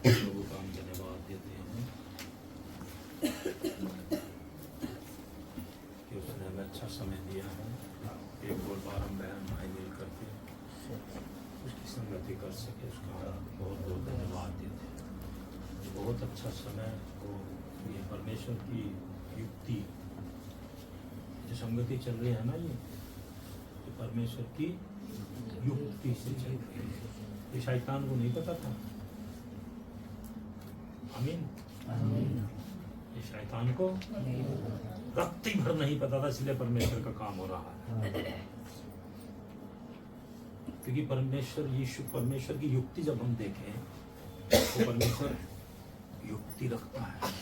प्रभु का हम धन्यवाद देते हैं कि उसने हमें अच्छा समय दिया है। एक और बार हम बहन भाई मिल करके उसकी संगति कर सके, उसका बहुत बहुत धन्यवाद देते हैं। बहुत अच्छा समय हो, ये परमेश्वर की युक्ति जो संगति चल रही है ना, ये परमेश्वर की युक्ति से चल रही है। ये शैतान को नहीं पता था। आमीन। ये शैतान को रत्ती भर नहीं पता था, इसलिए परमेश्वर का काम हो रहा है। क्योंकि परमेश्वर यीशु परमेश्वर की युक्ति जब हम देखें तो परमेश्वर युक्ति रखता है।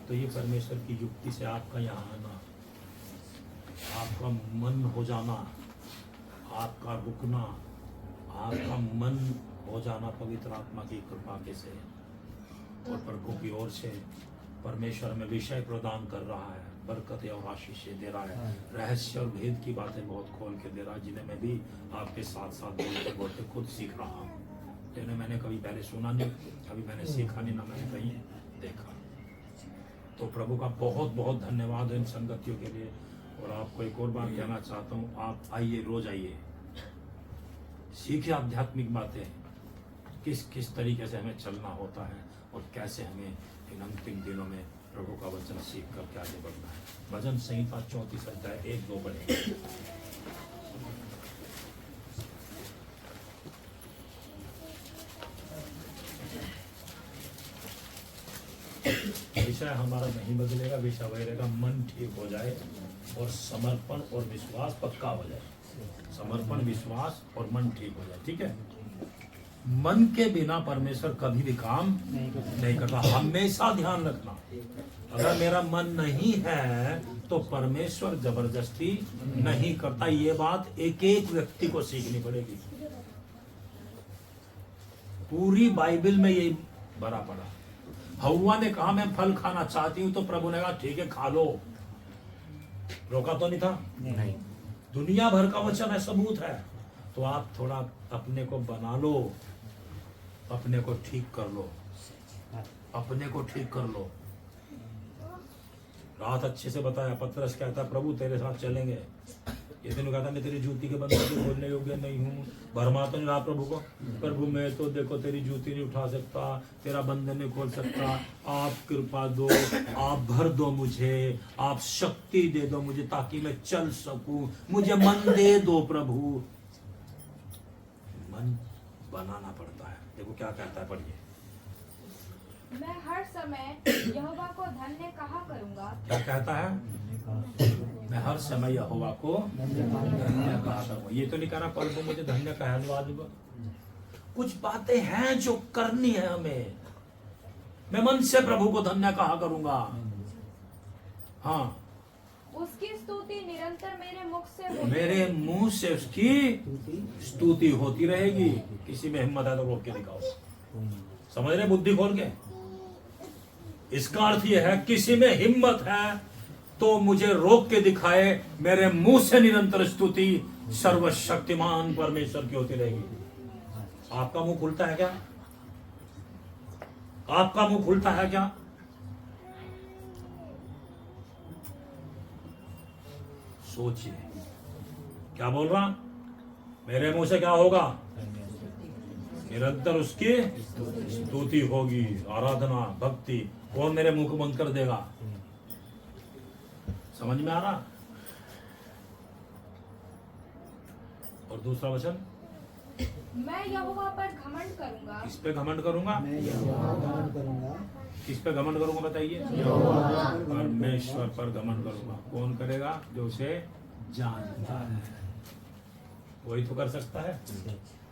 तो ये परमेश्वर की युक्ति से आपका यहाँ आना, आपका मन हो जाना, आपका रुकना, आपका मन हो जाना पवित्र आत्मा की कृपा के से और प्रभु की ओर से परमेश्वर में विषय प्रदान कर रहा है, बरकतें और आशीषें दे रहा है, रहस्य और भेद की बातें बहुत खोल के दे रहा है, जिन्हें मैं भी आपके साथ साथ बोलते बोलते खुद सीख रहा हूँ। जिन्हें मैंने कभी पहले सुना नहीं, कभी मैंने सीखा नहीं, ना मैंने कहीं देखा। तो प्रभु का बहुत बहुत धन्यवाद इन संगतियों के लिए। और आपको एक और बात कहना चाहता हूँ, आप आइए, रोज आइए, सीखिए आध्यात्मिक बातें, किस किस तरीके से हमें चलना होता है और कैसे हमें इन अंतिम दिनों में प्रभु का वचन सीख करके आगे बढ़ना है। भजन संहिता 34 अध्याय 1-2 पढ़ेंगे। विषय हमारा नहीं बदलेगा, विषय वही रहेगा, मन ठीक हो जाए और समर्पण और विश्वास पक्का हो जाए। समर्पण, विश्वास और मन ठीक हो जाए। ठीक है। मन के बिना परमेश्वर कभी भी काम नहीं करता। हमेशा ध्यान रखना, अगर मेरा मन नहीं है तो परमेश्वर जबरदस्ती नहीं करता। ये बात एक एक व्यक्ति को सीखनी पड़ेगी। पूरी बाइबल में यही भरा पड़ा। हव्वा ने कहा मैं फल खाना चाहती हूँ, तो प्रभु ने कहा ठीक है खा लो। रोका तो नहीं था? नहीं। दुनिया भर का वचन है, सबूत है। तो आप थोड़ा अपने को बना लो, अपने को ठीक कर लो, अपने को ठीक कर लो। रात अच्छे से बताया, पतरस कहता प्रभु तेरे साथ चलेंगे। ये दिन कहता मैं तेरी जूती के बंधन को खोलने योग्य नहीं हूँ। भरमा तो नहीं रहा प्रभु को, प्रभु मैं तो देखो तेरी जूती नहीं उठा सकता, तेरा बंधन नहीं खोल सकता। आप कृपा दो, आप भर दो मुझे, आप शक्ति दे दो मुझे ताकि मैं चल सकूं। मुझे मन दे दो प्रभु। मन बनाना पड़ता है। देखो क्या कहता है, पढ़िए। मैं हर समय यहोवा को धन्य कहा करूंगा। क्या कहता है? मैं हर समय यहोवा को धन्य कहा करूंगा। ये तो नहीं कह रहा प्रभु मुझे धन्य कहलवा दूंगा। कुछ बातें हैं जो करनी है हमें। मैं मन से प्रभु को धन्य कहा करूंगा। हाँ, उसकी स्तुति निरंतर मेरे मुख से होती मेरे मुंह से उसकी स्तुति होती रहेगी। किसी में हिम्मत है तो रोक के दिखाओ। समझ रहे? बुद्धि खोल के। इसका अर्थ यह है किसी में हिम्मत है तो मुझे रोक के दिखाए। मेरे मुंह से निरंतर स्तुति सर्वशक्तिमान परमेश्वर की होती रहेगी। आपका मुंह खुलता है क्या? आपका मुंह खुलता है क्या? सोचिए क्या बोल रहा। मेरे मुंह से क्या होगा? निरंतर उसकी स्तुति होगी, आराधना, भक्ति। कौन मेरे मुंह को बंद कर देगा? समझ में आ रहा? और दूसरा वचन, मैं यहोवा पर घमंड करूंगा। किस पे घमंड करूंगा? मैं यहोवा पर घमंड करूंगा। किस पे घमंड करूंगा बताइए? परमेश्वर पर घमंड करूंगा। कौन करेगा? जो उसे जानता है, वही तो कर सकता है।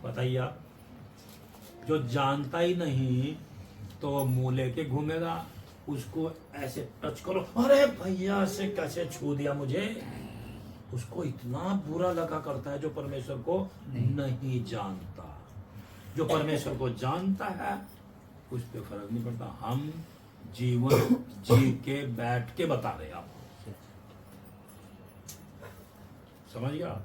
बताइए आप। जो जानता ही नहीं तो मुंह लेके घूमेगा। उसको ऐसे टच करो, अरे भैया से कैसे छू दिया मुझे। उसको इतना बुरा लगा करता है जो परमेश्वर को नहीं जानता। जो परमेश्वर को जानता है उस पे फर्क नहीं पड़ता। हम जीवन जी के बैठ के बता रहे हैं आपको। समझ गया?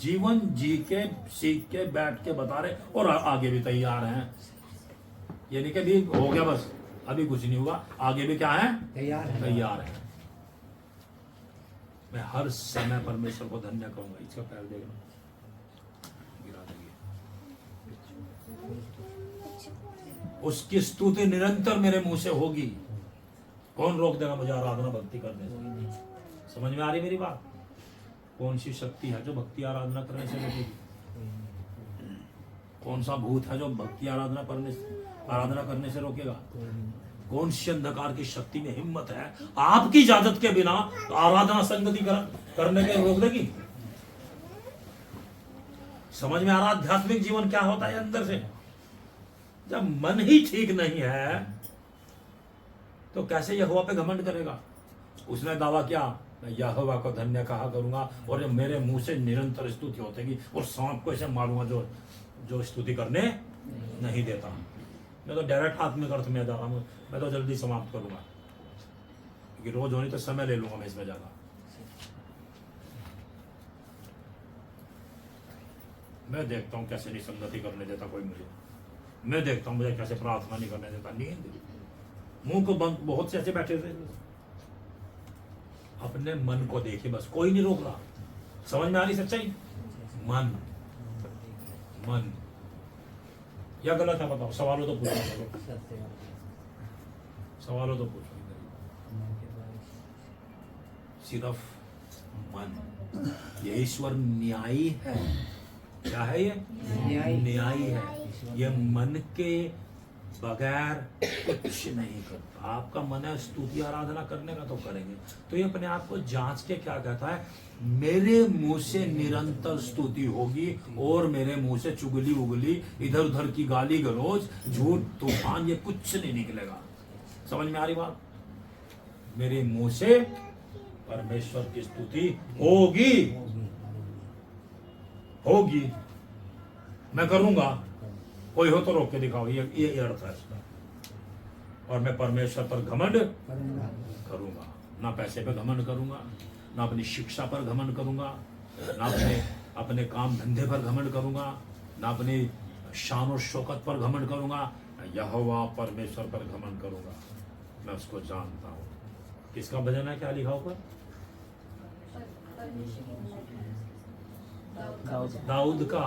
जीवन जी के सीख के बैठ के बता रहे और आगे भी तैयार हैं। ये नहीं कि भी हो गया बस अभी कुछ नहीं हुआ, आगे भी क्या है, तैयार है। तैयार है। मैं हर समय परमेश्वर को धन्य कहूंगा। इसका पैर देखना, गिरा देंगे। उसकी स्तुति निरंतर मेरे मुंह से होगी। कौन रोक देगा मुझे आराधना भक्ति करने से? समझ में आ रही मेरी बात? कौन सी शक्ति है जो भक्ति आराधना करने से रोकेगी? कौन सा भूत है जो भक्ति आराधना करने से रोकेगा? कौन सी अंधकार की शक्ति में हिम्मत है आपकी इजाजत के बिना आराधना संगति करने के रोक देगी? समझ में आ रहा आध्यात्मिक जीवन क्या होता है अंदर से? जब मन ही ठीक नहीं है तो कैसे यहोवा पे घमंड करेगा? उसने दावा किया, मैं यहोवा को धन्य कहा करूंगा और मेरे मुंह से निरंतर स्तुति होती और सांप को ऐसे मारूंगा जो स्तुति करने नहीं देता। मैं तो डायरेक्ट आत्मिक अर्थ में जा रहा हूं, मैं तो जल्दी समाप्त करूंगा क्योंकि रोज होनी तो समय ले लूंगा मैं इसमें ज्यादा। मैं देखता हूं कैसे नहीं संगति करने देता कोई मुझे। मैं देखता हूं मुझे कैसे प्रार्थना नहीं करने देता। नींद मुंह को बंद, बहुत से ऐसे बैठे थे। अपने मन को देखिए बस, कोई नहीं रोक रहा। समझ में आ रही सच्चाई? मन मन या गलत है बताओ? सवालों तो पूछो, सवालों तो पूछो। सिर्फ मन, ये ईश्वर न्यायी है। क्या है ये? न्यायी है। ये मन के बगैर कुछ नहीं करता। आपका मन है स्तुति आराधना करने का तो करेंगे। तो ये अपने आप को जांच के क्या कहता है, मेरे मुंह से निरंतर स्तुति होगी और मेरे मुंह से चुगली उगली, इधर उधर की गाली गलौज, झूठ तूफान, ये कुछ नहीं निकलेगा। समझ में आ रही बात? मेरे मुंह से परमेश्वर की स्तुति होगी, होगी। मैं करूंगा, कोई हो तो रोक के दिखाओ। ये अर्थ है इसका। और मैं परमेश्वर पर घमंड करूंगा। ना पैसे पे घमंड करूंगा, ना अपनी शिक्षा पर घमंड करूंगा, ना अपने काम धंधे पर घमंड करूंगा, ना अपनी शान और शौकत पर घमंड करूंगा। यहोवा परमेश्वर पर घमंड करूंगा। मैं उसको जानता हूँ। किसका भजन है? क्या लिखा ऊपर? दाऊद का।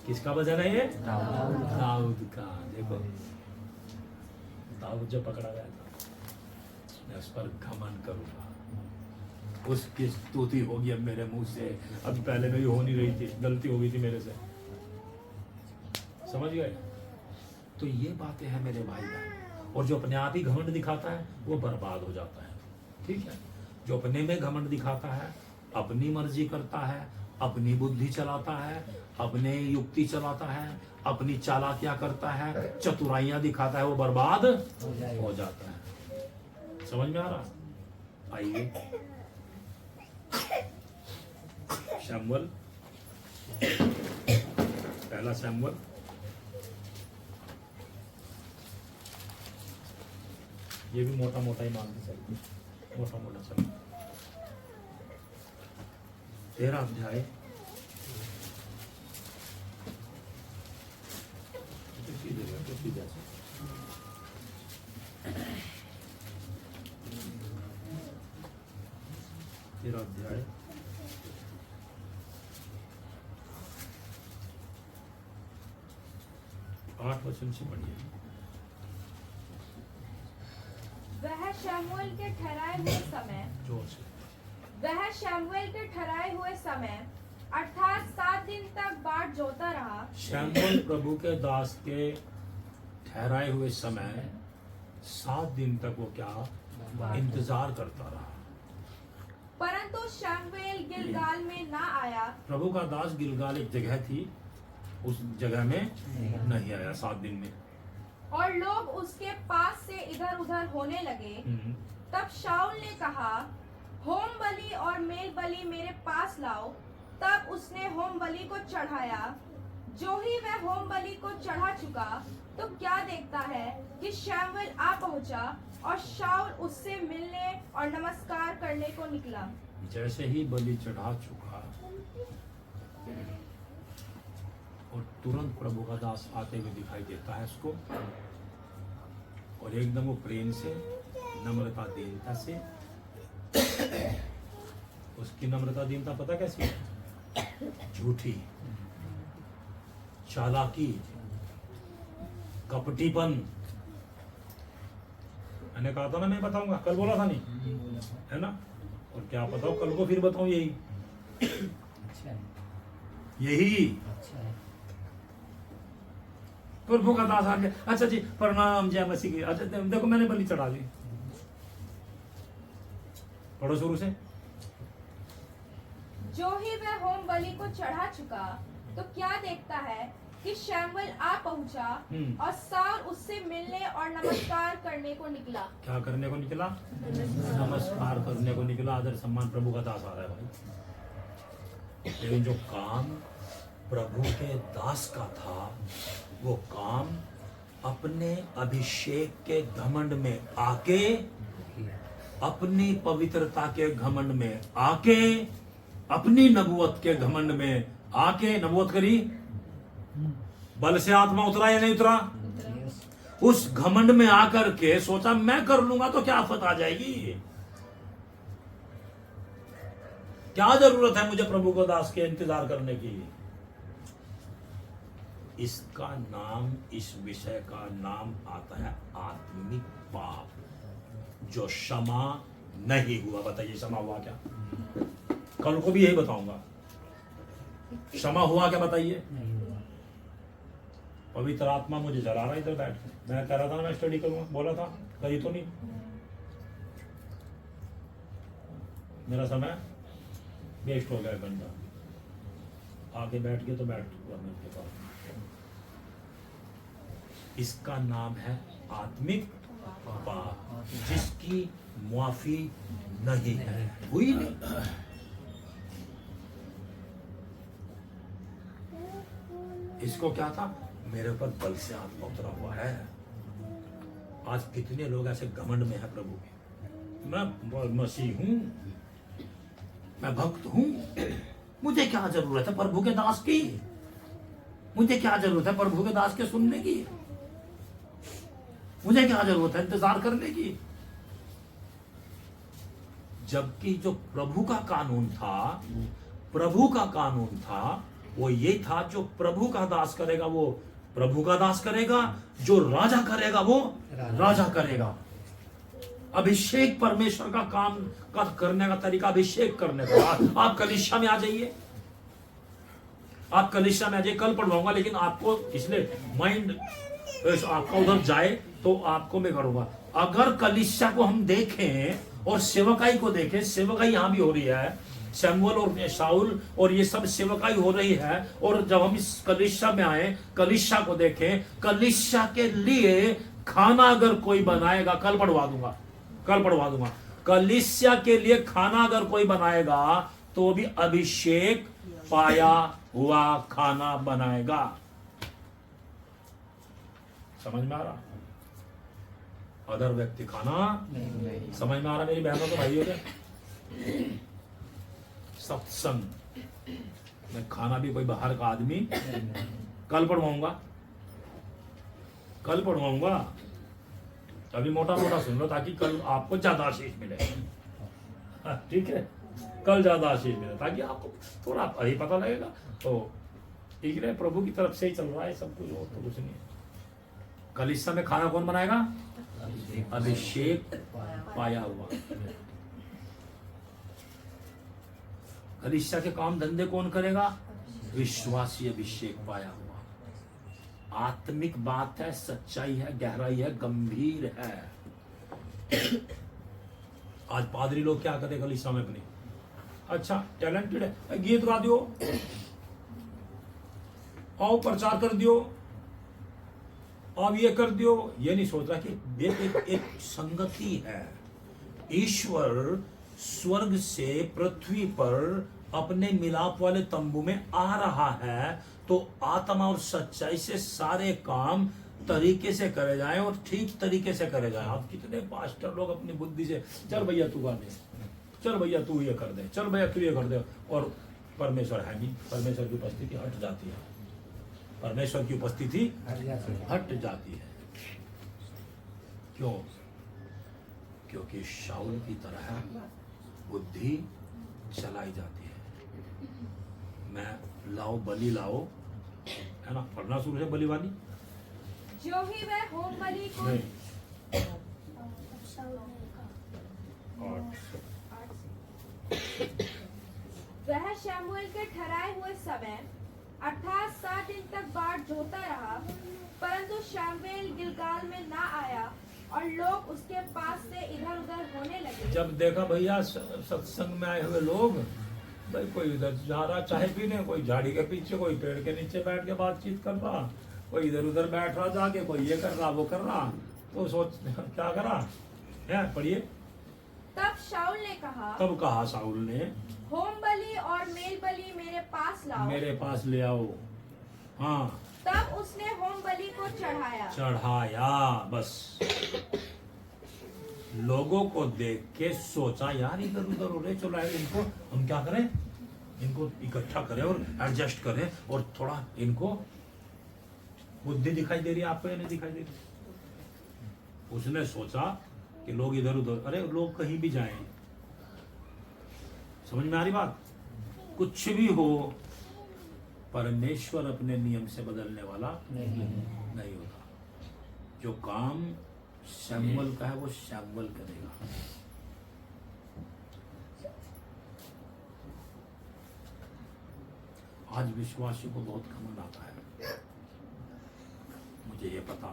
किसका भजन है ये? दाऊद का। देखो दाऊद जो पकड़ा गया था, मैं उस पर घमंड करूंगा। उसकी स्तुति होगी अब मेरे मुंह से। अब पहले मेरी हो नहीं रही थी, गलती हो गई थी मेरे से। समझ गए? तो ये बातें हैं मेरे भाई बहन। और जो अपने आप ही घमंड दिखाता है वो बर्बाद हो जाता है। ठीक है? जो अपने में घमंड दिखाता है, अपनी मर्जी करता है, अपनी बुद्धि चलाता है, अपने युक्ति चलाता है, अपनी चालाकियां करता है, चतुराइयां दिखाता है, वो बर्बाद हो जाता है। समझ में आ रहा? आइए शमूएल, पहला शमूएल ये भी मोटा मोटा ही मानते चाहिए, मोटा मोटा चलो। 13 अध्याय तेरा अध्याय 8 वचन से पढ़िए। वह शमूएल के ठहराए हुए समय, जोर से। वह शमूएल के ठहराए हुए समय अर्थात 7 दिन तक बाट जोता रहा। शमूएल प्रभु के दास के ठहराए हुए समय 7 दिन तक वो क्या इंतजार करता रहा। परंतु शमूएल गिलगाल में ना आया। प्रभु का दास गिलगाल एक जगह थी, उस जगह में नहीं आया 7 दिन में। और लोग उसके पास से इधर उधर होने लगे। तब शाऊल ने कहा, होम बलि और मेल बलि मेरे पास लाओ। तब उसने होम बलि को चढ़ाया। जो ही वह होम बलि को चढ़ा चुका तो क्या देखता है कि शमूएल आ पहुंचा और शाऊल उससे मिलने और नमस्कार करने को निकला। जैसे ही बलि चढ़ा चुका और तुरंत प्रभु का दास आते हुए दिखाई देता है उसको, और एकदम वो प्रेम से, नम्रता दीनता से, उसकी नम्रता दीनता पता कैसी है? झूठी, चालाकी, कपटीपन। मैंने कहा था ना मैं बताऊंगा, कल बोला था नहीं है ना? और क्या बताओ कल को फिर बताऊं यही यही प्रभु का दास आ गया, अच्छा जी प्रणाम जय मसीह की, अच्छा देखो मैंने बलि चढ़ा दी। पढ़ो शुरू से। जो ही वह होम बलि को चढ़ा चुका तो क्या देखता है कि शमूएल आ पहुंचा और साउल उससे मिलने और नमस्कार करने को निकला। क्या करने को निकला? नमस्कार करने को निकला। आदर सम्मान प्रभु का दास आ रहा है भाई। लेकिन जो काम प्रभु के दास का था, वो काम अपने अभिषेक के घमंड में आके, अपनी पवित्रता के घमंड में आके, अपनी नबूवत के घमंड में आके नबूवत करी। बल से आत्मा उतरा या नहीं उतरा? उस घमंड में आकर के सोचा मैं कर लूंगा तो क्या आफत आ जाएगी, क्या जरूरत है मुझे प्रभु को दास के इंतजार करने की। इसका नाम, इस विषय का नाम आता है आत्मिक पाप, जो क्षमा नहीं हुआ। बताइए क्षमा हुआ क्या? कल को भी यही बताऊंगा। क्षमा हुआ क्या बताइए? पवित्र आत्मा मुझे जला रहा इधर बैठ के। मैं कह रहा था ना मैं स्टडी करूंगा, बोला था, करी तो नहीं। मेरा समय वेस्ट हो गया घंटा, आके बैठ के तो बैठ के पास। इसका नाम है आत्मिक पाप, जिसकी माफी नहीं है, हुई नहीं। इसको क्या था? मेरे ऊपर बल से आत्मा उतरा हुआ है। आज कितने लोग ऐसे घमंड में है प्रभु के, मैं मसीह हूं, मैं भक्त हूं, मुझे क्या जरूरत है प्रभु के दास की, मुझे क्या जरूरत है प्रभु के दास के सुनने की, मुझे क्या जरूरत है इंतजार करने की। जबकि जो प्रभु का कानून था, प्रभु का कानून था, वो ये था जो प्रभु का दास करेगा वो प्रभु का दास करेगा, जो राजा करेगा वो राजा करेगा। अभिषेक परमेश्वर का काम का करने का तरीका अभिषेक करने का। आप कलीसिया में आ जाइए, आप कलीसिया में आ जाइए, कल पढ़वाऊंगा, लेकिन आपको इसलिए माइंड आपका उधर जाए तो आपको मैं करूंगा। अगर कलीसिया को हम देखें और सेवकाई को देखें, सेवकाई यहां भी हो रही है, शमूएल और शाऊल और ये सब सेवकाई हो रही है, और जब हम इस कलीसिया में आए, कलीसिया को देखें, कलीसिया के लिए खाना अगर कोई बनाएगा, कल पढ़वा दूंगा, कल पढ़वा दूंगा, कलीसिया के लिए खाना अगर कोई बनाएगा तो भी अभिषेक पाया हुआ खाना बनाएगा। समझ में आ रहा? अदर व्यक्ति खाना समझ में आ रहा? मेरी बहनों तो भाइयों के सत्संग में खाना भी कोई बाहर का आदमी, कल पढ़वाऊंगा, कल पढ़वाऊंगा। अभी मोटा मोटा सुन लो ताकि कल आपको ज्यादा आशीष मिले। ठीक है, कल ज्यादा आशीष मिले ताकि आपको थोड़ा ही पता लगेगा। तो ठीक है, प्रभु की तरफ से ही चल रहा है सब कुछ, और तो कुछ नहीं है। कल इस समय खाना कौन बनाएगा? अभिषेक पाया हुआ। कलीसिया के काम धंधे कौन करेगा? विश्वासी अभिषेक पाया हुआ। आत्मिक बात है, सच्चाई है, गहराई है, गंभीर है। आज पादरी लोग क्या करे कलीसिया में अपनी? अच्छा टैलेंटेड है, गीत गा दियो, आओ प्रचार कर दियो, अब ये कर दियो। ये नहीं सोच रहा कि एक संगति है। ईश्वर स्वर्ग से पृथ्वी पर अपने मिलाप वाले तंबू में आ रहा है, तो आत्मा और सच्चाई से सारे काम तरीके से करे जाएं और ठीक तरीके से करे जाएं। आप कितने पास्टर लोग अपनी बुद्धि से, चल भैया तू गा दे, चल भैया तू ये कर दे, चल भैया तू ये कर दे, और परमेश्वर है नहीं, परमेश्वर की उपस्थिति हट जाती है, परमेश्वर की उपस्थिति हट जाती है। क्यों? क्योंकि शाऊल की तरह बुद्धि चलाई जाती है। मैं लाओ बलि लाओ, है ना, पढ़ना शुरू से बलि वाली। जो ही वह होम बलि को नहीं, वह शमूएल के ठहराए हुए समय अर्थात 7 दिन तक बाट जोता रहा, परंतु शमूएल गिलगाल में ना आया और लोग उसके पास से इधर उधर होने लगे। जब देखा भैया सत्संग में आए हुए लोग, भाई कोई इधर जा रहा चाय पीने, कोई झाड़ी के पीछे, कोई पेड़ के नीचे बैठ के बातचीत कर रहा, कोई इधर उधर बैठ रहा जाके, कोई ये कर रहा वो कर रहा, तो सोच क्या करा है, पढ़िए। तब शाऊल ने कहा, तब कहा शाऊल ने, होम बलि और मेल बलि मेरे पास लाओ। मेरे पास ले आओ। हाँ, तब उसने होम बलि को चढ़ाया। बस लोगों को देख के सोचा, यार इधर उधर हो रहे, चलो इनको हम क्या करें, इनको इकट्ठा करें और एडजस्ट करें, और थोड़ा इनको बुद्धि दिखाई दे रही है आपको या नहीं दिखाई दे रही? उसने सोचा कि लोग इधर उधर, अरे लोग कहीं भी जाएं, समझ में आ रही बात? कुछ भी हो, परमेश्वर अपने नियम से बदलने वाला नहीं होता। जो काम शमूएल का है वो शमूएल करेगा। आज विश्वासी को बहुत घमंड आता है, मुझे ये पता,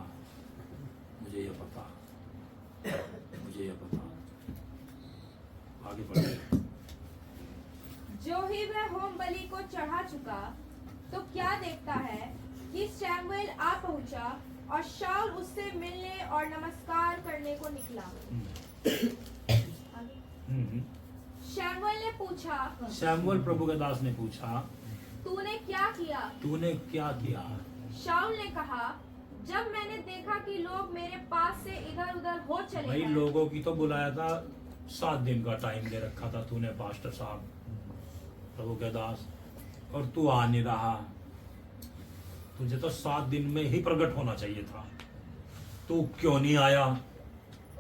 मुझे ये पता, मुझे ये पता। आगे बढ़े। जो ही वह होम बलि को चढ़ा चुका, तो क्या देखता है कि शमूएल आ पहुंचा और शाऊल उससे मिलने और नमस्कार करने को निकला। शमूएल ने पूछा, शमूएल प्रभु के दास ने पूछा, तूने क्या किया? तूने क्या किया? शाऊल ने कहा, जब मैंने देखा कि लोग मेरे पास से इधर उधर हो चले भाई हैं। लोगों की तो बुलाया था, 7 दिन का टाइम दे रखा था तूने पास्टर साहब, प्रभु के दास, और तू आ नहीं रहा। तुझे तो 7 दिन में ही प्रकट होना चाहिए था, तू क्यों नहीं आया?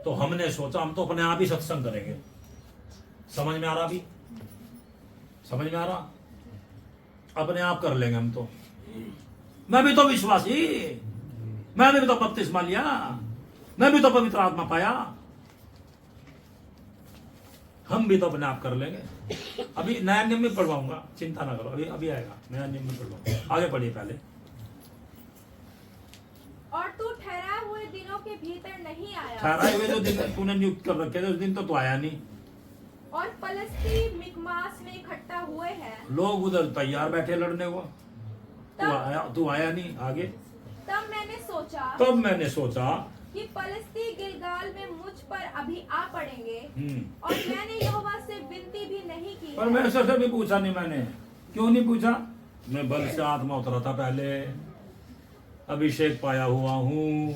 तो हमने सोचा हम तो अपने आप ही सत्संग करेंगे। समझ में आ रहा? अभी समझ में आ रहा? अपने आप कर लेंगे हम तो। मैं भी तो विश्वासी, मैंने भी तो बपतिस्मा लिया, मैं भी तो पवित्र आत्मा पाया, हम भी तो अपने आप कर लेंगे। अभी नया नियम में पढ़वाऊंगा, चिंता ना करो, अभी अभी आएगा नया नियम में पढ़वाऊंगा। आगे पढ़िए पहले। और तू ठहराए हुए दिनों के भीतर नहीं आया। ठहराए हुए जो दिन तूने नियुक्त कर रखे थे उस दिन तो तू आया नहीं। और फलस्ती मिकमास में इकट्ठा हुए हैं। लोग उधर तैयार बैठे लड़ने को, तू आया नहीं। आगे। तब मैंने सोचा कि फलस्ती गिलगाल में मुझ पर अभी आ पड़ेंगे, और मैंने यहोवा से विनती भी नहीं की। परमेश्वर से भी पूछा नहीं मैंने। क्यों नहीं पूछा? मैं बल से आत्मा उतरा था पहले, अभिषेक पाया हुआ हूं,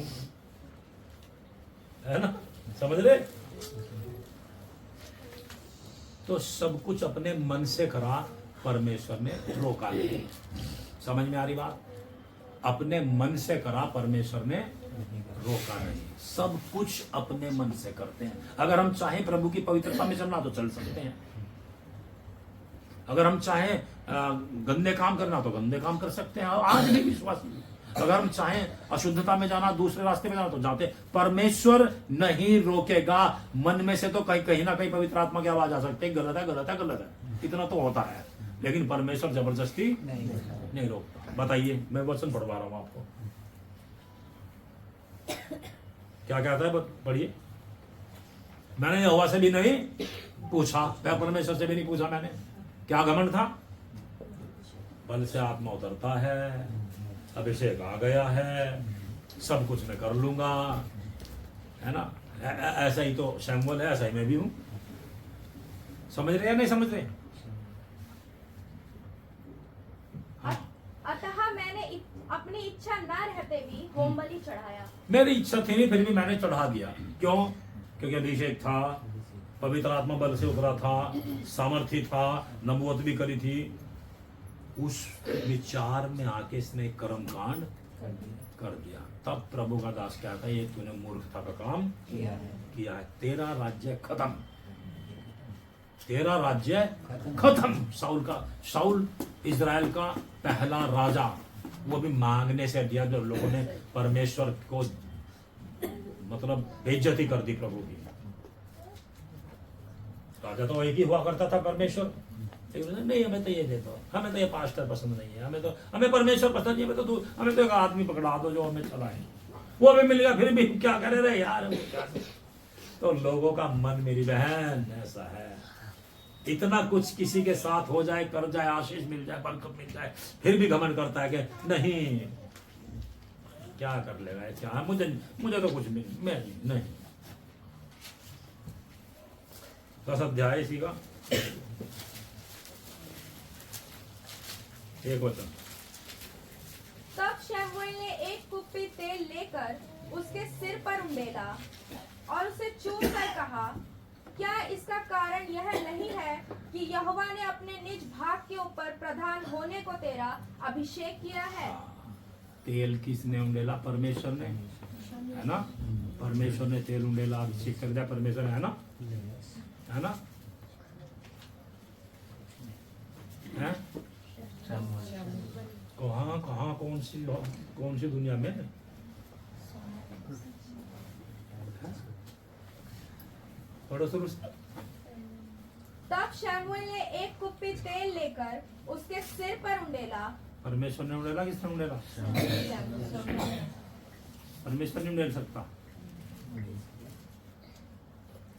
है ना, समझ रहे? तो सब कुछ अपने मन से करा, परमेश्वर ने रोका नहीं। समझ में आ रही बात? अपने मन से करा, परमेश्वर ने रोका नहीं। सब कुछ अपने मन से करते हैं। अगर हम चाहें प्रभु की पवित्रता में चलना तो चल सकते हैं, अगर हम चाहें गंदे काम करना तो गंदे काम कर सकते हैं। आज भी विश्वासी, अगर हम चाहें अशुद्धता में जाना, दूसरे रास्ते में जाना तो जाते। परमेश्वर नहीं रोकेगा। मन में से तो कहीं ना कहीं पवित्र आत्मा की आवाज आ सकती है, गलत है गलत है गलत है, इतना तो होता है, लेकिन परमेश्वर जबरदस्ती नहीं रोकता। बताइए, मैं वचन पढ़वा रहा हूं आपको, क्या कहता है, पढ़िए। मैंने यहोवा से भी नहीं पूछा, परमेश्वर से भी नहीं पूछा मैंने। क्या घमंड था? बल से आत्मा उतरता है, अभिषेक आ गया है, सब कुछ मैं कर लूंगा, है ना। ऐसा ही तो शमूएल है, ऐसा ही मैं भी हूं। समझ रहे या नहीं समझ रहे? अतः मैंने अपनी इच्छा न रहते भी होम बलि चढ़ाया। मेरी इच्छा थी नहीं, फिर भी मैंने चढ़ा दिया। क्यों? क्योंकि अभिषेक था, पवित्र आत्मा बल से उतरा था, सामर्थ्य था, नबूवत भी करी थी, उस विचार में आके इसने एक कर्म कांड कर दिया। तब प्रभु का दास कहता है ये तूने मूर्खता का काम किया है, तेरा राज्य खत्म, तेरा राज्य खत्म। साउल इजराइल का पहला राजा, वो भी मांगने से दिया, जो लोगों ने परमेश्वर को मतलब बेइज्जती कर दी प्रभु की। राजा तो एक ही हुआ करता था परमेश्वर, नहीं हमें तो ये दे दो, हमें तो ये पास्टर पसंद नहीं है, हमें परमेश्वर पसंद नहीं है, हमें तो एक आदमी पकड़ा दो जो हमें चलाए। वो हमें मिल गया, फिर भी क्या करे रहे यार, वो क्या। तो लोगों का मन मेरी बहन ऐसा है, इतना कुछ किसी के साथ हो जाए, कर जाए, आशीष मिल जाए, बरकत मिल जाए, फिर भी घमंड करता है कि नहीं क्या कर लेगा, क्या मुझे तो कुछ मैं नहीं। 10 अध्याय इसी का 1 वचन। तब शमूएल ने एक कुप्पी तेल लेकर उसके सिर पर उंडेला और उसे चूम कर कहा, क्या इसका कारण यह नहीं है कि यहोवा ने अपने निज भाग के ऊपर प्रधान होने को तेरा अभिषेक किया है? तेल किसने उंडेला? परमेश्वर ने, है ना? परमेश्वर ने तेल उंडेला, अभिषेक कर दिया परमेश्वर, है ना? है ना? है? कहाँ कौन सी दुनिया में? पढ़ो शुरू से। तब शमूएल ने एक कुप्पी तेल लेकर उसके सिर पर उंडेला। परमेश्वर ने उंडेला, किसने उंडेला? परमेश्वर नहीं उंडेल सकता,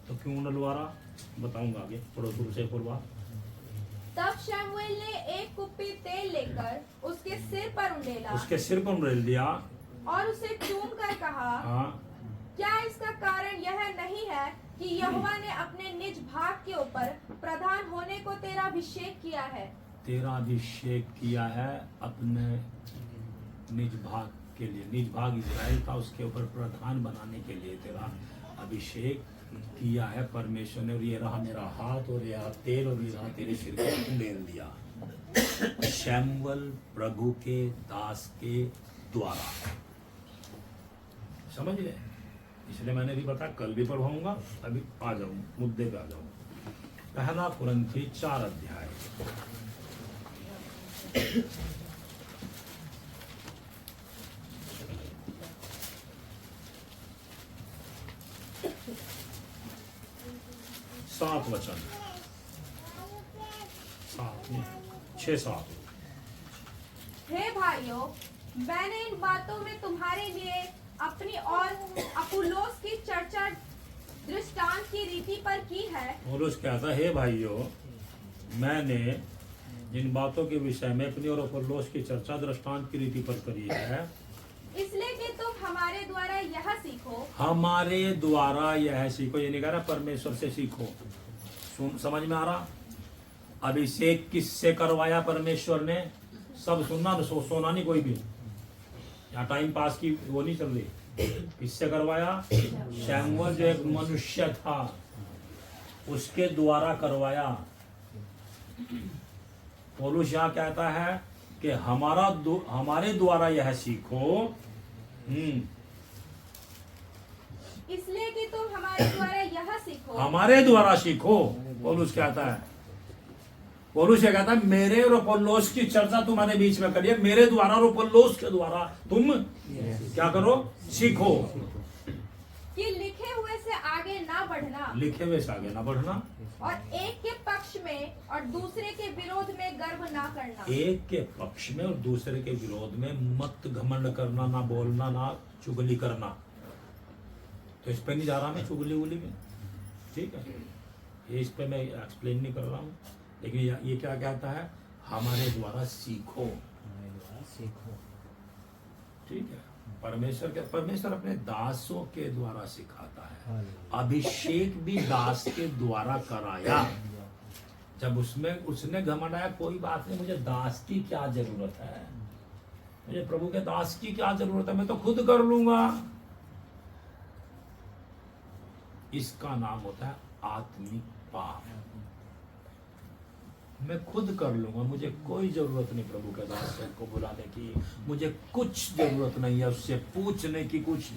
तो क्यों उंडलवा रहा? बताऊंगा आगे, पढ़ो शुरू से पूर्वा। तब शमूएल ने एक कुप्पी तेल लेकर उसके सिर पर उंडेला, उसके सिर पर उंडेल दिया और उसे चूम कर कहा, क्या इसका कारण यह नहीं है कि यहोवा ने अपने निज भाग के ऊपर प्रधान होने को तेरा अभिषेक किया है? तेरा अभिषेक किया है अपने निज भाग के लिए। निज भाग इजराइल था, उसके ऊपर प्रधान बनाने के लिए तेरा अभिषेक किया है परमेश्वर ने। और ये रहा मेरा हाथ और यह तेल, और ये रहा तेरे सिर पर उंडेल दिया। शमूएल प्रभु के दास के द्वारा, समझ गए? इसलिए मैंने भी बताया, कल भी पढ़ाऊंगा। अभी आ जाऊं मुद्दे पे आ जाऊं। पहला कुरिन्थी 4 अध्याय। सात वचन, 6-7। हे भाइयों, मैंने इन बातों में तुम्हारे लिए अपनी और अपुल्लोस की चर्चा दृष्टांत की रीति पर की है। पौलुस कहता है, हे भाइयों, मैंने इन बातों के विषय में अपनी और अपुल्लोस की चर्चा दृष्टांत की रीति पर करी है, इसलिए कि तुम हमारे द्वारा यह सीखो। हमारे द्वारा यह सीखो, ये नहीं कह रहा परमेश्वर से सीखो। समझ में आ रहा? अभिषेक किससे करवाया परमेश्वर ने? सब सुनना, तो सोना नहीं कोई भी, यहाँ टाइम पास की वो नहीं चल रही। किससे करवाया? शमूएल जो एक मनुष्य था उसके द्वारा करवाया। पौलुस यहाँ कहता है कि हमारे द्वारा यह सीखो। इसलिए कि तुम हमारे द्वारा यह सीखो। हमारे द्वारा सीखो, पौलुस कहता है। पौलुस ये कहता है, मेरे और अपोल्लोस की चर्चा तुम्हारे बीच में करिए, मेरे द्वारा और अपोल्लोस के द्वारा तुम क्या करो? सीखो। कि लिखे हुए से आगे ना बढ़ना, लिखे हुए से आगे ना बढ़ना, और एक के पक्ष में और दूसरे के विरोध में गर्व ना करना। एक के पक्ष में और दूसरे के विरोध में मत घमंड करना, ना बोलना, ना चुगली करना। तो इस पे नहीं जा रहा मैं चुगली उगली में, ठीक है? ये इस पे मैं एक्सप्लेन नहीं कर रहा हूँ, लेकिन ये क्या कहता है? हमारे द्वारा सीखो, ठीक है? परमेश्वर अपने दासों के द्वारा सिखाता है। अभिषेक भी दास के द्वारा कराया। जब उसने घमंड आया, कोई बात नहीं, मुझे दास की क्या जरूरत है, मुझे प्रभु के दास की क्या जरूरत है, मैं तो खुद कर लूंगा। इसका नाम होता है आत्मिक पाप। मैं खुद कर लूंगा, मुझे कोई जरूरत नहीं प्रभु के दास को बुलाने की, मुझे कुछ जरूरत नहीं है उससे पूछने की, कुछ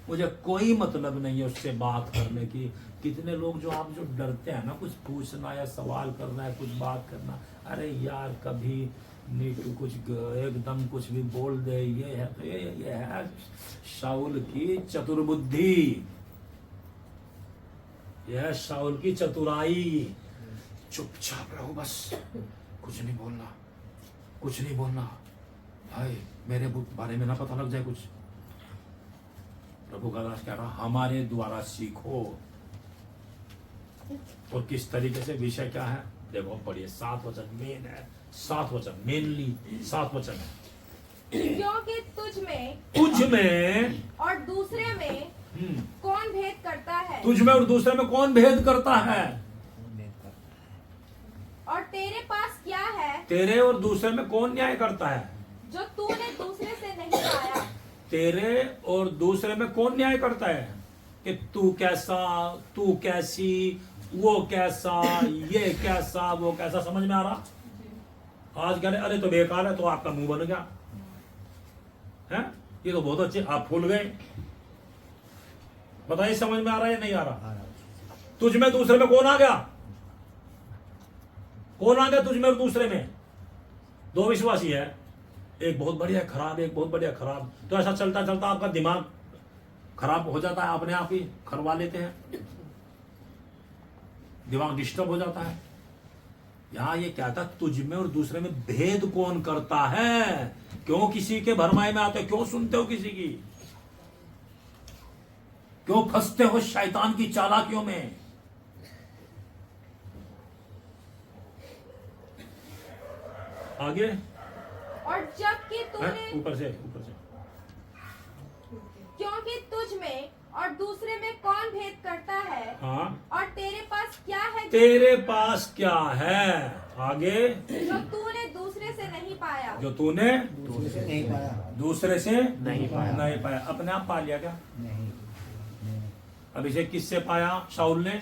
मुझे कोई मतलब नहीं है उससे बात करने की। कितने लोग जो आप जो डरते हैं ना कुछ पूछना या सवाल करना है, कुछ बात करना, अरे यार कभी नीटू कुछ एकदम कुछ भी बोल दे, ये है तो ये है शाऊल की चतुर्बुद्धि, यह है शाऊल की चतुराई। चुपचाप रहो बस, कुछ नहीं बोलना, कुछ नहीं बोलना, भाई मेरे बारे में ना पता लग जाए कुछ। प्रभु का दास कह रहा हमारे द्वारा सीखो। और किस तरीके से, विषय क्या है देखो पढ़िए, 7 वचन मेन है, 7 वचन मेनली 7 वचन है। क्योंकि तुझ में और दूसरे में कौन भेद करता है, तुझ में और दूसरे में कौन भेद करता है, और तेरे पास क्या है, तेरे और दूसरे में कौन न्याय करता है, जो तूने दूसरे से नहीं पाया। तेरे और दूसरे में कौन न्याय करता है कि तू कैसा, तू कैसी, वो कैसा, ये कैसा, वो कैसा। समझ में आ रहा? आज कह रहे अरे तो बेकार है, तो आपका मुंह बन गया है, ये तो बहुत अच्छे, आप फूल गए। बताइए समझ में आ रहा है या नहीं आ रहा? तुझ में दूसरे में कौन आ गया, कौन आ गया तुझ में और दूसरे में? 2 विश्वासी है, एक बहुत बढ़िया खराब, एक बहुत बढ़िया खराब। तो ऐसा चलता चलता आपका दिमाग खराब हो जाता है, अपने आप ही करवा लेते हैं, दिमाग डिस्टर्ब हो जाता है। यहां ये कहता तुझ में और दूसरे में भेद कौन करता है। क्यों किसी के भरमाए में आते हो, क्यों सुनते हो किसी की, क्यों फंसते हो शैतान की चालाकियों में। आगे, और जबकि तूने, ऊपर से क्योंकि तुझ में और दूसरे में कौन भेद करता है, हाँ, और तेरे पास क्या है, तेरे पास क्या है, आगे, जो तूने दूसरे से नहीं पाया। जो तूने दूसरे से नहीं पाया, दूसरे से नहीं पाया। अपने आप पा लिया क्या? नहीं। अभिषेक किससे पाया? शाऊल ने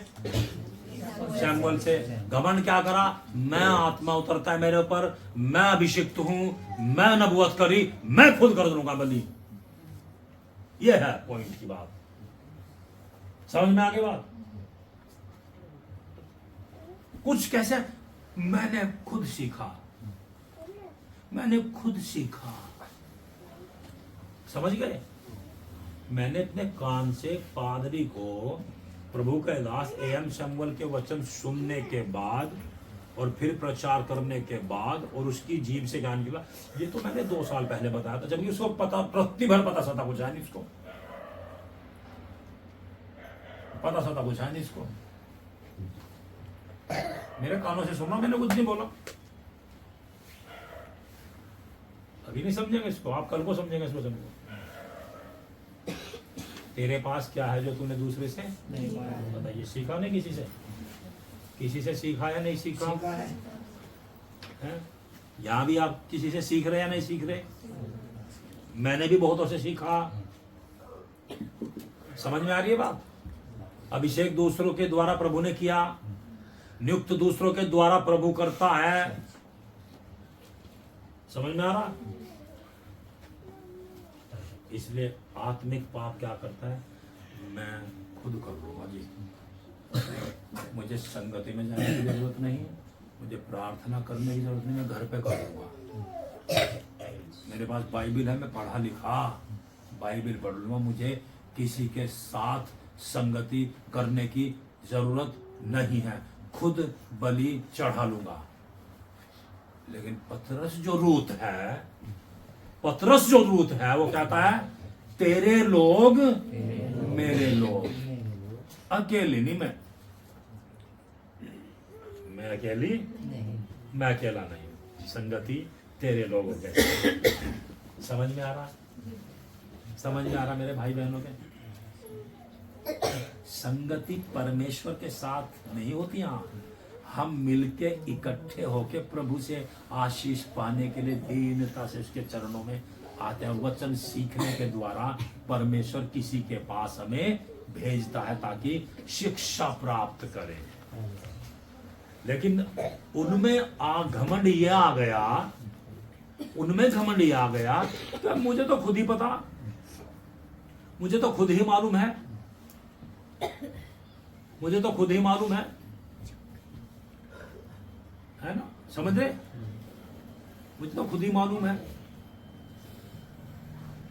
शैमुएल से। घमंड क्या करा? मैं आत्मा उतरता है मेरे ऊपर, मैं अभिषिक्त हूं, मैं नबूवत करी, मैं खुद कर दूंगा बलि। यह है पॉइंट की बात। समझ में आगे बात? कुछ कैसे? मैंने खुद सीखा, मैंने खुद सीखा। समझ गए? मैंने अपने कान से पादरी को प्रभु के दास एम शैमुएल के वचन सुनने के बाद और फिर प्रचार करने के बाद और उसकी जीभ से ज्ञान की बात, ये तो मैंने 2 साल पहले बताया था, जबकि उसको पता प्रति भर पता था कुछ है नहीं, उसको पता था कुछ है नहीं, इसको मेरे कानों से सुना, मैंने कुछ नहीं बोला। अभी नहीं समझेंगे इसको, आप कल को समझेंगे इस वचन को। तेरे पास क्या है जो तूने दूसरे से नहीं पाया। बताइए, सीखा नहीं किसी से? किसी से सीखा या नहीं सीखा? सीखा है। हैं? यहाँ भी आप किसी से सीख रहे या नहीं सीख रहे? मैंने भी बहुतों से सीखा। समझ में आ रही है बात? अभिषेक दूसरों के द्वारा प्रभु ने किया, नियुक्त दूसरों के द्वारा प्रभु करता है। समझ में आ रहा? इसलिए आत्मिक पाप क्या करता है? मैं खुद कर लूंगा जी, मुझे संगति में जाने की जरूरत नहीं, मुझे प्रार्थना करने की जरूरत नहीं, मैं घर पे कर लूंगा। मेरे पास बाइबिल है, मैं पढ़ा लिखा, बाइबिल पढ़ लूंगा, मुझे किसी के साथ संगति करने की जरूरत नहीं है, खुद बलि चढ़ा लूंगा। लेकिन पतरस जो रूत है वो कहता है तेरे लोग मेरे लोग। अकेली नहीं, मैं अकेली, मैं अकेला नहीं, संगति तेरे लोग हो गए। समझ में आ रहा? समझ में आ रहा मेरे भाई बहनों के? संगति परमेश्वर के साथ नहीं होती। हम मिलके इकट्ठे होके प्रभु से आशीष पाने के लिए दीनता से उसके चरणों में आते हैं। वचन सीखने के द्वारा परमेश्वर किसी के पास हमें भेजता है ताकि शिक्षा प्राप्त करें। लेकिन उनमें घमंड ये आ गया, उनमें घमंड ये आ गया कि मुझे तो खुद ही पता, मुझे तो खुद ही मालूम है, मुझे तो खुद ही मालूम है ना, समझ रहे? मुझे तो खुद ही मालूम है,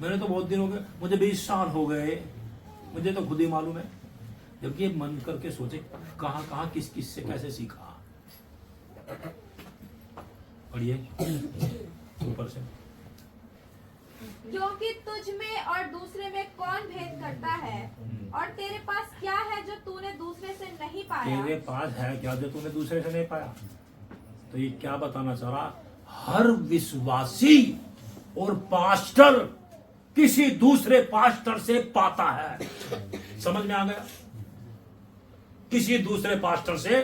मैंने तो बहुत दिन हो गए, मुझे 20 साल हो गए, मुझे तो खुद ही मालूम है। जबकि मन करके सोचे कहां कहां किस किस से कैसे सीखा। पढ़िए ऊपर से। क्योंकि तुझ में और दूसरे में कौन भेद करता है, और तेरे पास क्या है जो तूने दूसरे से नहीं पाया? तेरे पास है क्या जो तूने दूसरे से नहीं पाया? तो ये क्या बताना चाह रहा? हर विश्वासी और पास्टर किसी दूसरे पास्टर से पाता है। समझ में आ गया? किसी दूसरे पास्टर से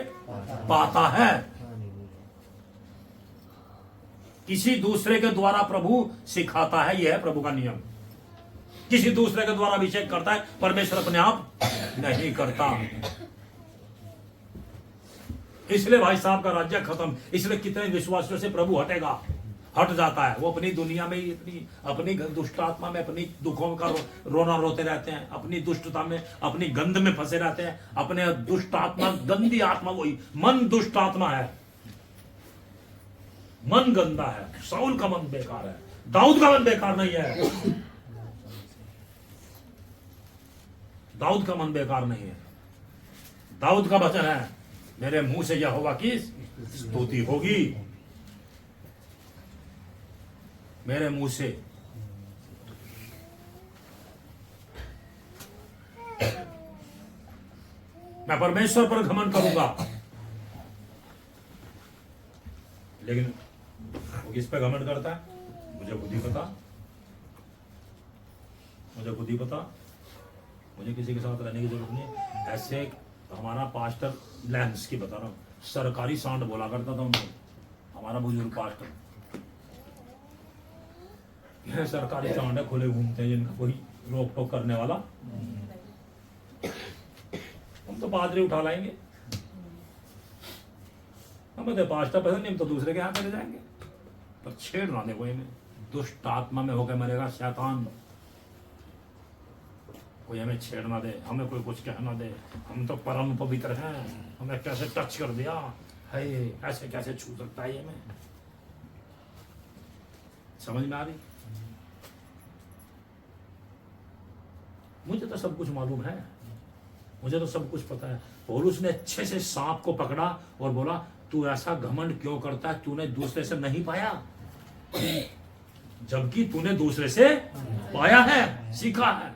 पाता है, किसी दूसरे के द्वारा प्रभु सिखाता है। यह है प्रभु का नियम। किसी दूसरे के द्वारा अभिषेक करता है, परमेश्वर अपने आप नहीं करता। इसलिए भाई साहब का राज्य खत्म। इसलिए कितने विश्वासियों से प्रभु हटेगा, हट जाता है। वो अपनी दुनिया में इतनी अपनी दुष्ट आत्मा में अपनी दुखों का रोना रोते रहते हैं, अपनी दुष्टता में अपनी गंध में फंसे रहते हैं। अपने दुष्ट आत्मा, गंदी आत्मा, वही मन दुष्ट आत्मा है, मन गंदा है। शाऊल का मन बेकार है, दाऊद का मन बेकार नहीं है। दाऊद का मन बेकार नहीं है। दाऊद का वचन है, मेरे मुंह से यहोवा की स्तुति होगी, मेरे मुंह से। मैं परमेश्वर पर घमंड करूंगा। लेकिन वो किस पे घमंड करता है? मुझे खुद ही पता, मुझे खुद ही पता, मुझे किसी के साथ रहने की जरूरत नहीं। ऐसे हमारा पास्टर लैंस की बता रहा हूं, सरकारी सांड बोला करता था उनको, हमारा बुजुर्ग पास्टर। यह सरकारी सांड है, खुले घूमते हैं, जिनका कोई रोक टोक करने वाला। हम तो पादरी उठा लाएंगे, हमें तो पास्टर पसंद नहीं, हम तो दूसरे के यहाँ चले जाएंगे। पर छेड़ ना दे कोई में, दुष्ट आत्मा में होकर मरेगा शैतान। कोई हमें छेड़ ना दे, हमें कोई कुछ कह ना दे। हम तो परम पवित्र हैं, हमें कैसे टच कर दिया है, ऐसे कैसे छू सकता है ये? हमें समझ में आ रही? मुझे तो सब कुछ मालूम है, मुझे तो सब कुछ पता है। पौलुस ने अच्छे से सांप को पकड़ा और बोला, तू ऐसा घमंड क्यों करता है? तूने दूसरे से नहीं पाया, जबकि तूने दूसरे से पाया है, सीखा है।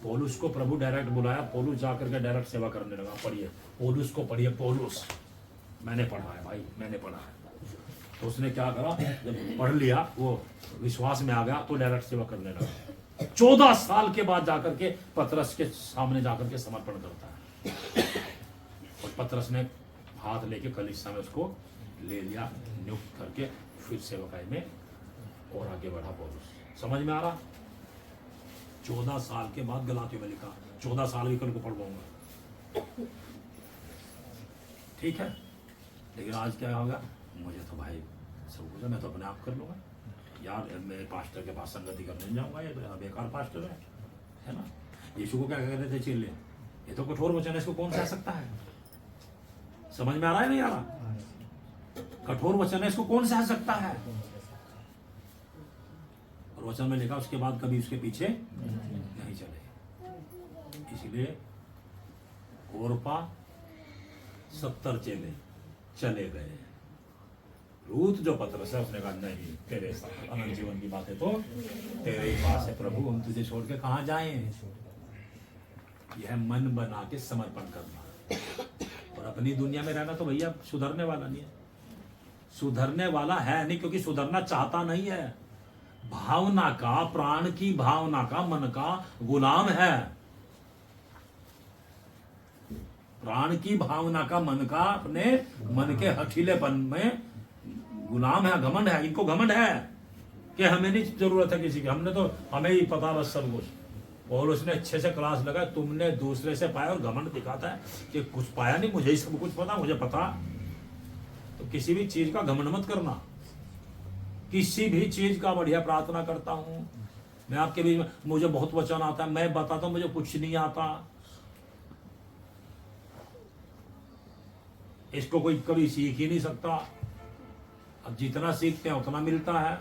पौलुस को प्रभु डायरेक्ट बुलाया, पौलुस जाकर के डायरेक्ट सेवा करने लगा। पढ़िए पौलुस को, पढ़िए पौलुस। मैंने पढ़ा है भाई, मैंने पढ़ा है। तो उसने क्या करा, जब पढ़ लिया, वो विश्वास में आ गया, तो डायरेक्ट सेवा करने लगा। 14 साल के बाद जाकर के पतरस के सामने जाकर के समर्पण करता है। और पतरस ने हाथ लेके कलीसिया में उसको ले लिया, नियुक्त करके फिर सेवकाई में और आगे बढ़ा पौलुस। समझ में आ रहा? 14 साल के बाद गलातियों में लिखा, 14 साल भी कल को पढ़वाऊंगा, ठीक है। लेकिन आज क्या होगा, मुझे तो भाई सब कुछ है, मैं तो अपने आप कर लूंगा यार। मैं पास्टर के पास संगति करने नहीं जाऊंगा, ये तो बेकार पास्टर है ना। यीशु को क्या कहते थे चेले, ये तो कठोर वचन है, इसको कौन सह सकता है? समझ में आ रहा है नहीं आ रहा? कठोर वचन है, इसको कौन सह सकता है? और वचन में लिखा, उसके बाद कभी उसके पीछे नहीं चले। इसलिए ओरपा 70 चेले चले गए। रूत जो पतरस है, उसने कहा नहीं, तेरे साथ अनंत जीवन की बातें तो तेरे ही पास है प्रभु, हम तुझे छोड़ के कहां जाएं। यह मन बना के समर्पण करना। और अपनी दुनिया में रहना तो भैया सुधरने वाला नहीं है, सुधरने वाला है नहीं, क्योंकि सुधरना चाहता नहीं है। भावना का, प्राण की भावना का, मन का गुलाम है। प्राण की भावना का, मन का, अपने मन के हठीलेपन में गुलाम है, घमंड है। इनको घमंड है कि हमें नहीं जरूरत है किसी की, हमने तो, हमें ही पता बस सब कुछ। और उसने अच्छे से क्लास लगा, तुमने दूसरे से पाया और घमंड दिखाता है कि कुछ पाया नहीं, मुझे ही सब कुछ पता, मुझे पता। तो किसी भी चीज का घमंड मत करना। किसी भी चीज का बढ़िया प्रार्थना करता हूं मैं आपके बीच में, मुझे बहुत वचन आता है, मैं बताता हूं मुझे कुछ नहीं आता। इसको कोई कभी सीख ही नहीं सकता। अब जितना सीखते हैं उतना मिलता है,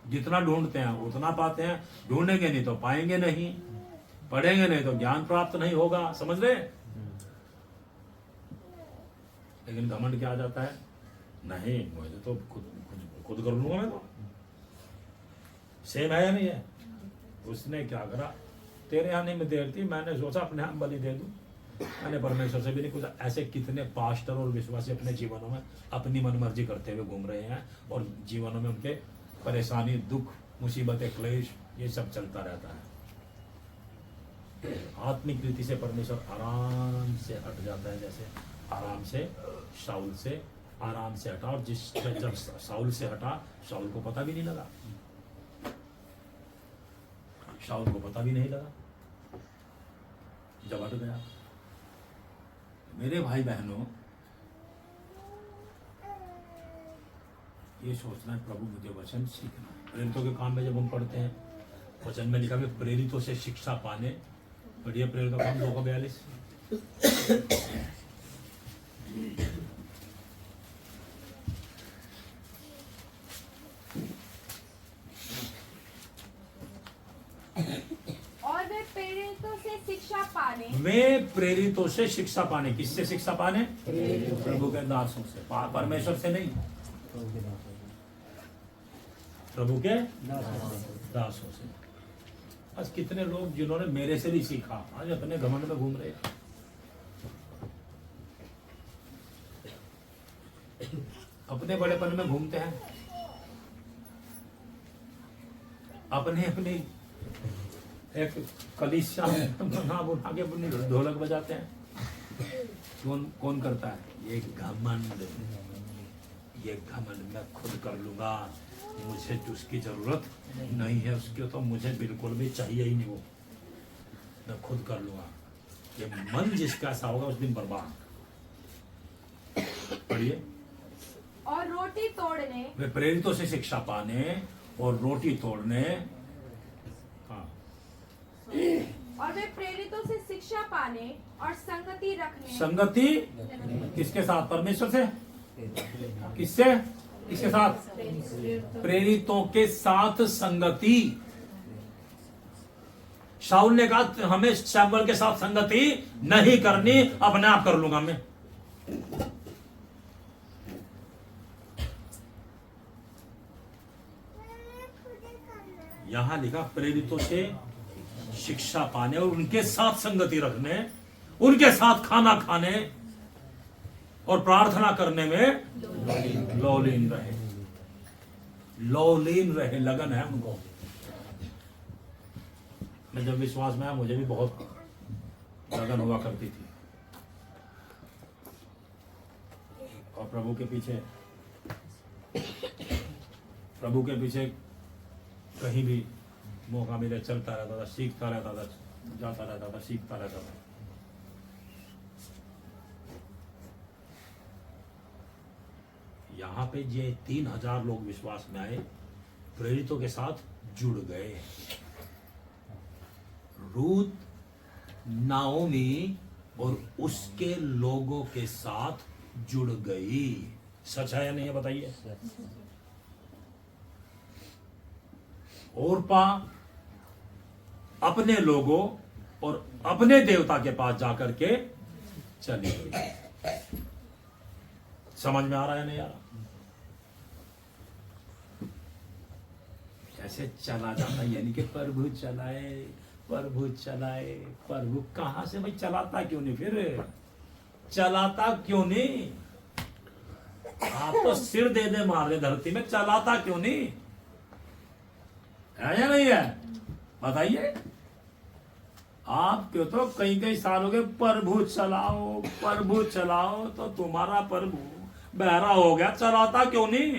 जितना ढूंढते हैं उतना पाते हैं। ढूंढेंगे नहीं तो पाएंगे नहीं, पढ़ेंगे नहीं तो ज्ञान प्राप्त नहीं होगा। समझ रहे? लेकिन घमंड क्या आ जाता है, नहीं मुझे तो खुद कर लूंगा मैं तो। सेम है या नहीं है? उसने क्या करा, तेरे आने में देर थी, मैंने सोचा अपने आप बलि दे दूं, मैंने परमेश्वर से भी नहीं पूछा। ऐसे कितने पास्टर और विश्वासी अपने जीवनों में अपनी मनमर्जी करते हुए घूम रहे हैं और जीवनों में उनके परेशानी, दुख, मुसीबतें, क्लेश, ये सब चलता रहता है। आत्मिक रीति से परमेश्वर आराम से हट जाता है, जैसे आराम से शाऊल से आराम से हटा। और जब शाऊल से हटा, शाऊल को पता भी नहीं लगा, शाऊल को पता भी नहीं लगा जब हट गया। मेरे भाई बहनों, ये सोचना है प्रभु मुझे वचन सीखना है। प्रेरितों के काम में जब हम पढ़ते हैं, वचन में लिखा है प्रेरितों से शिक्षा पाने। बढ़िया, प्रेरितों का काम 2:42। और वे प्रेरितों से शिक्षा पाने, वे प्रेरितों से शिक्षा पाने। किससे शिक्षा पाने? प्रभु के दासों से, परमेश्वर से नहीं, प्रभु के दासों से। आज कितने लोग जिन्होंने मेरे से भी सीखा, आज अपने घमंड में घूम रहे। अपने बड़ेपन में घूमते हैं, अपने अपनी एक कलीसिया बना बुना के अपनी ढोलक बजाते हैं। कौन करता है? ये घमंड, ये घमंड। मैं खुद कर लूंगा, मुझे उसकी जरूरत नहीं है, उसकी तो मुझे बिल्कुल भी चाहिए ही नहीं, वो मैं खुद कर लूंगा। ये मन जिसका ऐसा होगा उस दिन बर्बाद। पढ़िए। और रोटी तोड़ने, वे प्रेरितों से शिक्षा पाने और रोटी तोड़ने। हाँ, और वे प्रेरितों से शिक्षा पाने और संगति रखने। संगति किसके साथ? परमेश्वर से। किससे? किसके साथ? प्रेरितों के साथ संगति। शाऊल ने कहा हमें शमूएल के साथ संगति नहीं करनी, अपने आप कर लूंगा मैं। यहां लिखा प्रेरितों से शिक्षा पाने और उनके साथ संगति रखने, उनके साथ खाना खाने और प्रार्थना करने में लौलीन रहे। लौलीन रहे, लगन है उनको। मैं जब विश्वास में आया, मुझे भी बहुत लगन हुआ करती थी। और प्रभु के पीछे कहीं भी मौका मिले चलता रहता था, सीखता रहता था, जाता रहता था, सीखता रहता था। यहाँ पे ये 3000 लोग विश्वास में आए, प्रेरितों के साथ जुड़ गए। रूत, नाओमी और उसके लोगों के साथ जुड़ गई। सच है या नहीं है बताइए? ओरपा अपने लोगों और अपने देवता के पास जाकर के चली गई। समझ में आ रहा है नहीं आ रहा? कैसे चला जाता, यानी कि प्रभु चलाए, प्रभु चलाए। प्रभु कहां से भाई? चलाता क्यों नहीं? फिर चलाता क्यों नहीं? आप तो सिर दे दे मार दे धरती में, चलाता क्यों नहीं? है या नहीं है? बताइए। आप क्यों तो कई साल हो गए प्रभु चलाओ, प्रभु चलाओ, तो तुम्हारा प्रभु बहरा हो गया, चलाता क्यों नहीं?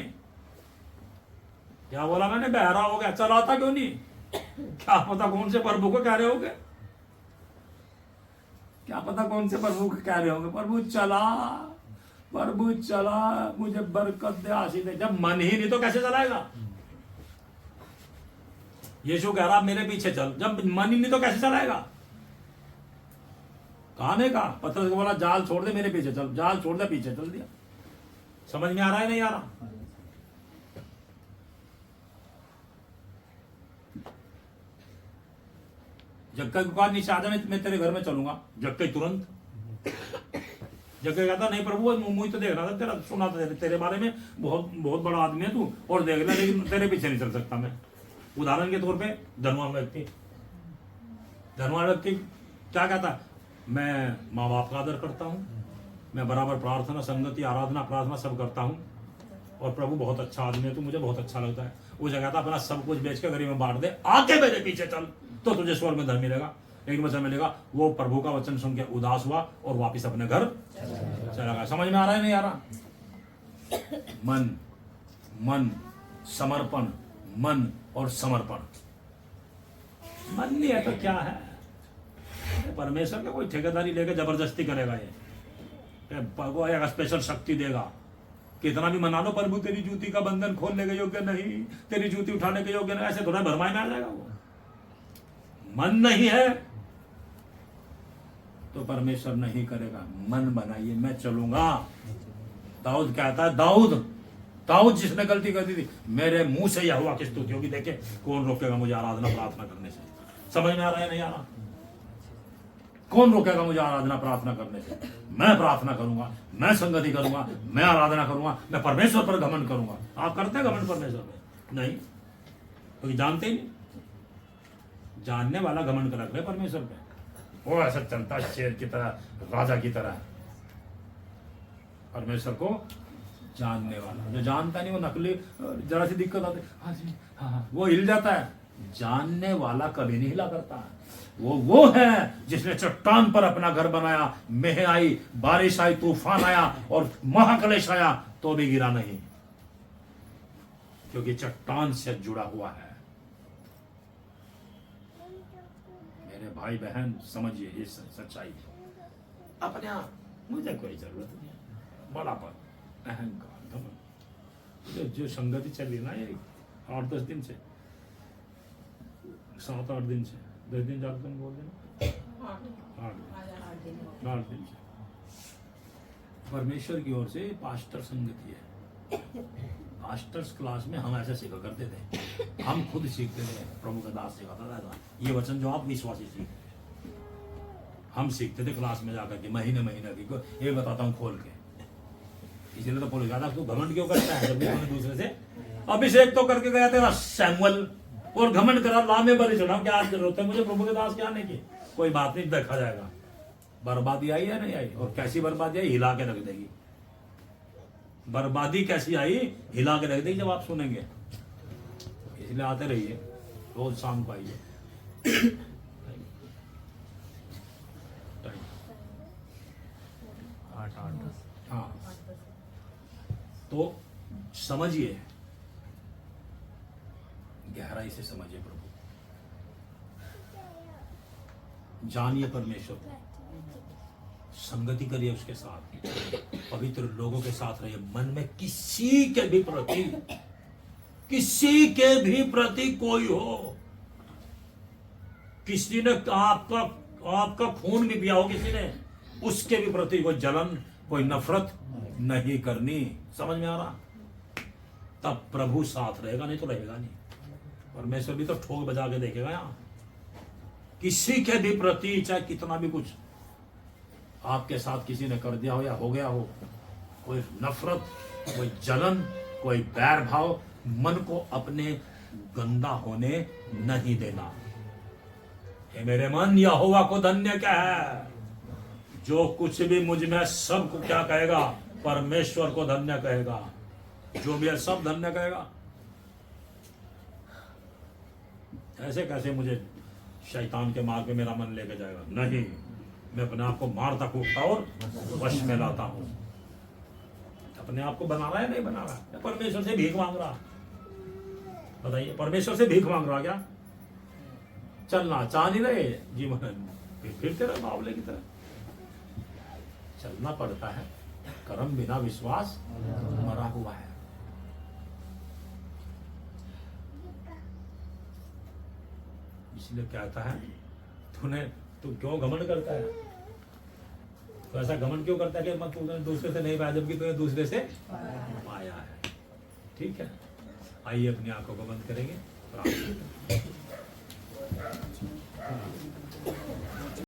क्या बोला मैंने? बहरा हो गया, चलाता क्यों नहीं? क्या पता कौन से प्रभु को कह रहे होगे, क्या पता कौन से प्रभु को कह रहे होंगे, प्रभु चला मुझे बरकत दे, आशीष दे। जब मन ही नहीं तो कैसे चलाएगा? यीशु कह रहा मेरे पीछे चल, जब मन ही नहीं तो कैसे चलाएगा? कहा नहीं कहा? पतरस को बोला जाल छोड़ दे, मेरे पीछे चल, जाल छोड़ दे, पीछे चल दिया। समझ में आ रहा है नहीं आ रहा? जक्कई को कहा नीचे आ जा, मैं तेरे घर में चलूंगा। जक्कई तुरंत, जक्कई कहता नहीं प्रभु मुझे तो देख रहा था, तेरा सुना था तेरे बारे में, बहुत बड़ा आदमी है तू, और देख ले, लेकिन तेरे पीछे नहीं चल सकता मैं। उदाहरण के तौर पे धनवान व्यक्ति क्या कहता? मैं माँ बाप का आदर करता हूँ, मैं बराबर प्रार्थना, संगति, आराधना, प्रार्थना सब करता हूँ, और प्रभु बहुत अच्छा आदमी है, तू मुझे बहुत अच्छा लगता है। वो जगह था अपना सब कुछ बेच के गरीब में बांट दे, आके मेरे पीछे चल तो तुझे स्वर्ग में धन मिलेगा। एक वचन मिलेगा। वो प्रभु का वचन सुन के उदास हुआ और वापिस अपने घर चला गया। समझ में आ रहा है नहीं आ रहा? मन समर्पण, मन और समर्पण। मन नहीं है तो क्या है? परमेश्वर का कोई ठेकेदारी लेके जबरदस्ती करेगा? ये वो एक स्पेशल शक्ति देगा, कितना भी मना लो, प्रभु तेरी जूती का बंधन खोलने के योग्य नहीं, तेरी जूती उठाने के योग्य नहीं, ऐसे थोड़ा भरमाई में आ जाएगा। वो मन नहीं है तो परमेश्वर नहीं करेगा। मन बनाइए, मैं चलूंगा। दाऊद कहता है, दाऊद जिसने गलती कर दी थी, मेरे मुंह से यहोवा की स्तुति होगी, देखे कौन रोकेगा मुझे आराधना प्रार्थना करने से? समझ में आ रहा है नहीं आ रहा? कौन रोकेगा मुझे आराधना प्रार्थना करने से? मैं प्रार्थना करूंगा, मैं संगति करूंगा, मैं आराधना करूंगा, मैं परमेश्वर पर घमंड करूंगा। आप करते हैं घमंड परमेश्वर पे? नहीं, क्योंकि जानते ही नहीं। जानने वाला घमंड कर रहे परमेश्वर पे, वो ऐसा चलता शेर की तरह, राजा की तरह। परमेश्वर को जानने वाला, जो जानता नहीं वो नकली, जरा सी दिक्कत आती हाँ जी हाँ, वो हिल जाता है। जानने वाला कभी नहीं हिला करता है। वो है जिसने चट्टान पर अपना घर बनाया, मेह आई, बारिश आई, तूफान आया और महाक्लेश आया तो भी गिरा नहीं, क्योंकि चट्टान से जुड़ा हुआ है। मेरे भाई बहन समझिए ये सच्चाई। अपने आप मुझे कोई जरूरत नहीं है, बड़ापन, अहंकार, घमंड। जो संगति चली ना ये 8-10 दिन से, 7-8 दिन से, 10 दिन 4 दिन बोल देना, 8 दिन से परमेश्वर की ओर से पास्टर संगति है। पास्टर्स क्लास में हम ऐसे सीखा करते थे, हम खुद सीखते थे, प्रभु का दास सिखाता था ये वचन जो आप विश्वासी सीखते, हम सीखते थे क्लास में जाकर के महीने की। ये बताता हूँ खोल के, इसलिए तो बोल ज्यादा तू घमंड क्यों करता है? जब भी दूसरे से अभिषेक तो करके गया तेरा सैमुअल, और घमंड करा ला में बलि चढ़ाऊं, क्या जरूरत है मुझे प्रभु के दास के आने की? कोई बात नहीं, देखा जाएगा। बर्बादी आई है नहीं आई? और कैसी बर्बादी आई? हिला के रख देगी। बर्बादी कैसी आई? हिला के रख देगी जब आप सुनेंगे। इसलिए आते रहिए, रोज शाम को आइए। हाँ, तो समझिए, गहराई से समझिए प्रभु, जानिए परमेश्वर को, संगति करिए उसके साथ, पवित्र लोगों के साथ रहिए। मन में किसी के भी प्रति कोई हो, किसी ने आपका खून भी पिया हो किसी ने, उसके भी प्रति कोई जलन, कोई नफरत नहीं करनी। समझ में आ रहा? तब प्रभु साथ रहेगा, नहीं तो रहेगा नहीं। परमेश्वर भी तो ठोक बजा के देखेगा। यहाँ किसी के भी प्रति चाहे कितना भी कुछ आपके साथ किसी ने कर दिया हो या हो गया हो, कोई नफरत, कोई जलन, कोई बैर भाव, मन को अपने गंदा होने नहीं देना। हे मेरे मन, यहोवा को धन्य क्या है। जो कुछ भी मुझ में सबको क्या कहेगा? परमेश्वर को धन्य कहेगा। जो भी है सब धन्य कहेगा। ऐसे कैसे मुझे शैतान के मार्ग पे मेरा मन लेके जाएगा? नहीं, मैं अपने आप को मारता कूटता और वश में लाता हूं। अपने आप को बना रहा है नहीं बना रहा है? परमेश्वर से भीख मांग रहा? बताइए, परमेश्वर से भीख मांग रहा क्या? चलना चाह नहीं रहे जीवन फिरते रहे बावले की तरह। चलना पड़ता है, कर्म बिना विश्वास मरा हुआ है। इसलिए कहता है तू क्यों घमंड करता है, तो ऐसा घमंड क्यों करता है कि मत तूने दूसरे से नहीं पाया जबकि तूने दूसरे से पाया है। ठीक है, आइए अपनी आंखों को बंद करेंगे।